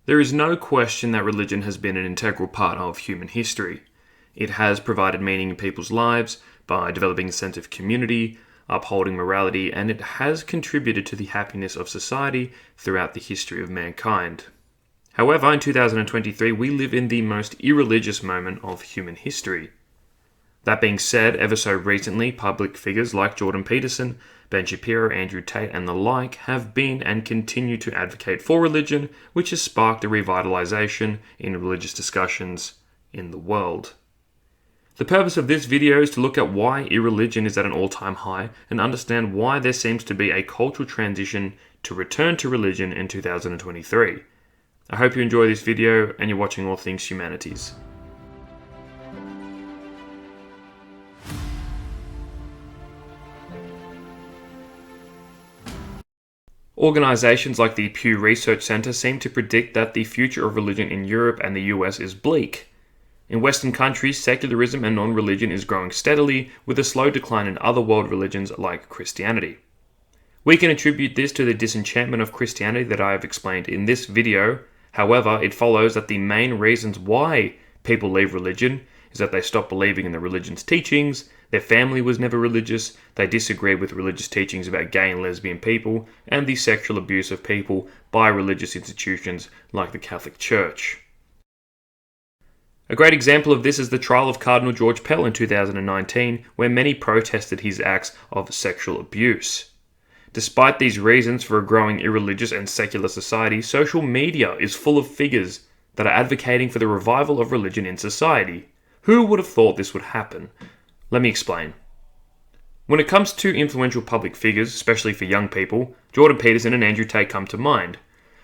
There is no question that religion has been an integral part of human history. It has provided meaning in people's lives by developing a sense of community, upholding morality, and it has contributed to the happiness of society throughout the history of mankind. However, in 2023, we live in the most irreligious moment of human history. That being said, ever so recently, public figures like Jordan Peterson, Ben Shapiro, Andrew Tate, and the like have been and continue to advocate for religion, which has sparked a revitalisation in religious discussions in the world. The purpose of this video is to look at why irreligion is at an all-time high and understand why there seems to be a cultural transition to return to religion in 2023. I hope you enjoy this video and you're watching All Things Humanities. Organisations like the Pew Research Centre seem to predict that the future of religion in Europe and the US is bleak. In Western countries, secularism and non-religion is growing steadily, with a slow decline in other world religions like Christianity. We can attribute this to the disenchantment of Christianity that I have explained in this video. However, it follows that the main reasons why people leave religion is that they stop believing in the religion's teachings, their family was never religious, they disagreed with religious teachings about gay and lesbian people, and the sexual abuse of people by religious institutions like the Catholic Church. A great example of this is the trial of Cardinal George Pell in 2019, where many protested his acts of sexual abuse. Despite these reasons for a growing irreligious and secular society, social media is full of figures that are advocating for the revival of religion in society. Who would have thought this would happen? Let me explain. When it comes to influential public figures, especially for young people, Jordan Peterson and Andrew Tate come to mind.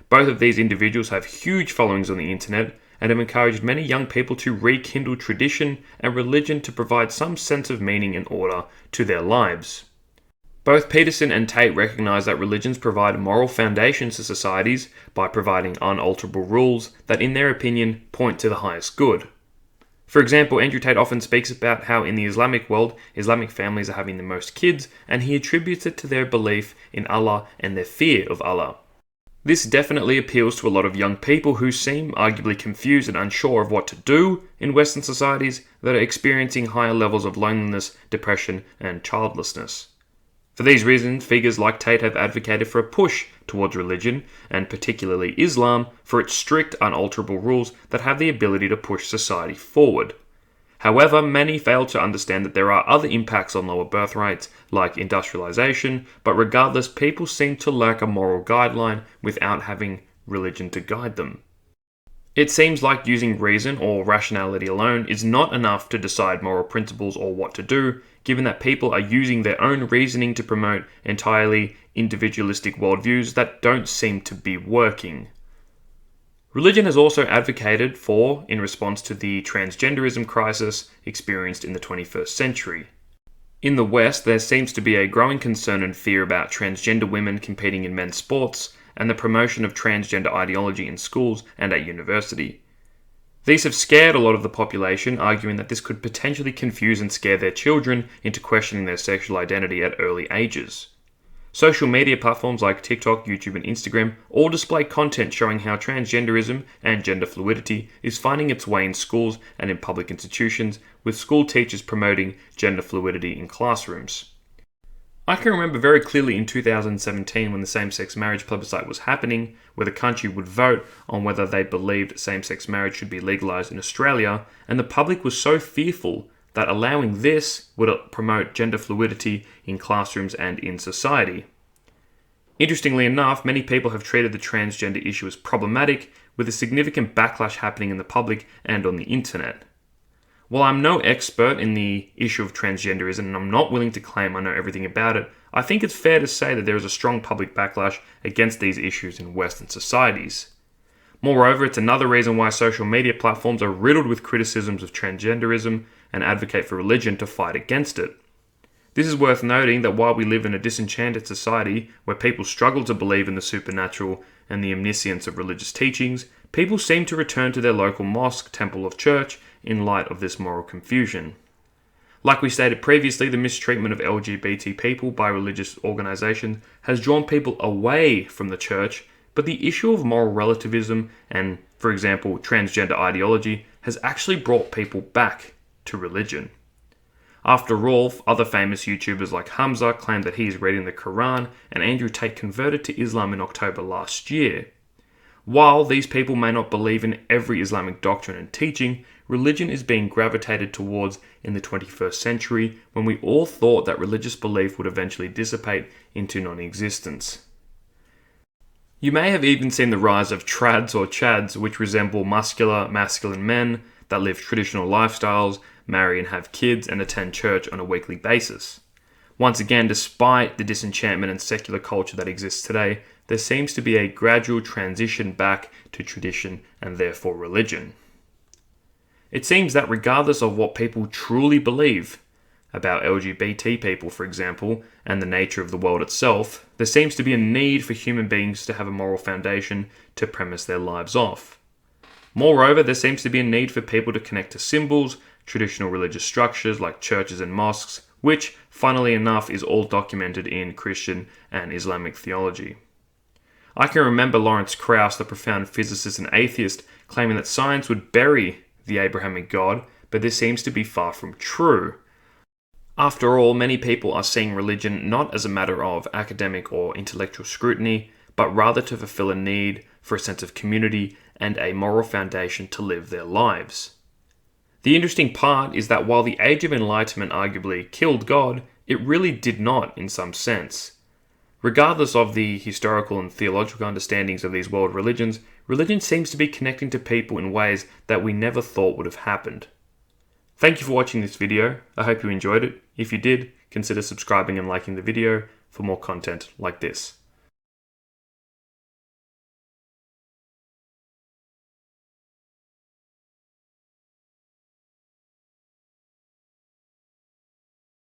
Both of these individuals have huge followings on the internet and have encouraged many young people to rekindle tradition and religion to provide some sense of meaning and order to their lives. Both Peterson and Tate recognize that religions provide moral foundations to societies by providing unalterable rules that, in their opinion, point to the highest good. For example, Andrew Tate often speaks about how in the Islamic world, Islamic families are having the most kids, and he attributes it to their belief in Allah and their fear of Allah. This definitely appeals to a lot of young people who seem arguably confused and unsure of what to do in Western societies that are experiencing higher levels of loneliness, depression, and childlessness. For these reasons, figures like Tate have advocated for a push towards religion, and particularly Islam, for its strict, unalterable rules that have the ability to push society forward. However, many fail to understand that there are other impacts on lower birth rates, like industrialization, but regardless, people seem to lack a moral guideline without having religion to guide them. It seems like using reason or rationality alone is not enough to decide moral principles or what to do, given that people are using their own reasoning to promote entirely individualistic worldviews that don't seem to be working. Religion has also advocated for, in response to the transgenderism crisis experienced in the 21st century. In the West, there seems to be a growing concern and fear about transgender women competing in men's sports, and the promotion of transgender ideology in schools and at university. These have scared a lot of the population, arguing that this could potentially confuse and scare their children into questioning their sexual identity at early ages. Social media platforms like TikTok, YouTube, and Instagram all display content showing how transgenderism and gender fluidity is finding its way in schools and in public institutions, with school teachers promoting gender fluidity in classrooms. I can remember very clearly in 2017 when the same-sex marriage plebiscite was happening, where the country would vote on whether they believed same-sex marriage should be legalised in Australia, and the public was so fearful that allowing this would promote gender fluidity in classrooms and in society. Interestingly enough, many people have treated the transgender issue as problematic, with a significant backlash happening in the public and on the internet. While I'm no expert in the issue of transgenderism and I'm not willing to claim I know everything about it, I think it's fair to say that there is a strong public backlash against these issues in Western societies. Moreover, it's another reason why social media platforms are riddled with criticisms of transgenderism and advocate for religion to fight against it. This is worth noting that while we live in a disenchanted society where people struggle to believe in the supernatural and the omniscience of religious teachings, people seem to return to their local mosque, temple, or church in light of this moral confusion. Like we stated previously, the mistreatment of LGBT people by religious organisations has drawn people away from the church, but the issue of moral relativism and, for example, transgender ideology has actually brought people back to religion. After all, other famous YouTubers like Hamza claim that he is reading the Quran, and Andrew Tate converted to Islam in October last year. While these people may not believe in every Islamic doctrine and teaching, religion is being gravitated towards in the 21st century, when we all thought that religious belief would eventually dissipate into non-existence. You may have even seen the rise of trads or chads, which resemble masculine men that live traditional lifestyles, marry and have kids, and attend church on a weekly basis. Once again, despite the disenchantment and secular culture that exists today, there seems to be a gradual transition back to tradition and therefore religion. It seems that regardless of what people truly believe about LGBT people, for example, and the nature of the world itself, there seems to be a need for human beings to have a moral foundation to premise their lives off. Moreover, there seems to be a need for people to connect to symbols, traditional religious structures like churches and mosques, which, funnily enough, is all documented in Christian and Islamic theology. I can remember Lawrence Krauss, the profound physicist and atheist, claiming that science would bury the Abrahamic God, but this seems to be far from true. After all, many people are seeing religion not as a matter of academic or intellectual scrutiny, but rather to fulfill a need for a sense of community and a moral foundation to live their lives. The interesting part is that while the Age of Enlightenment arguably killed God, it really did not in some sense. Regardless of the historical and theological understandings of these world religions, religion seems to be connecting to people in ways that we never thought would have happened. Thank you for watching this video. I hope you enjoyed it. If you did, consider subscribing and liking the video for more content like this.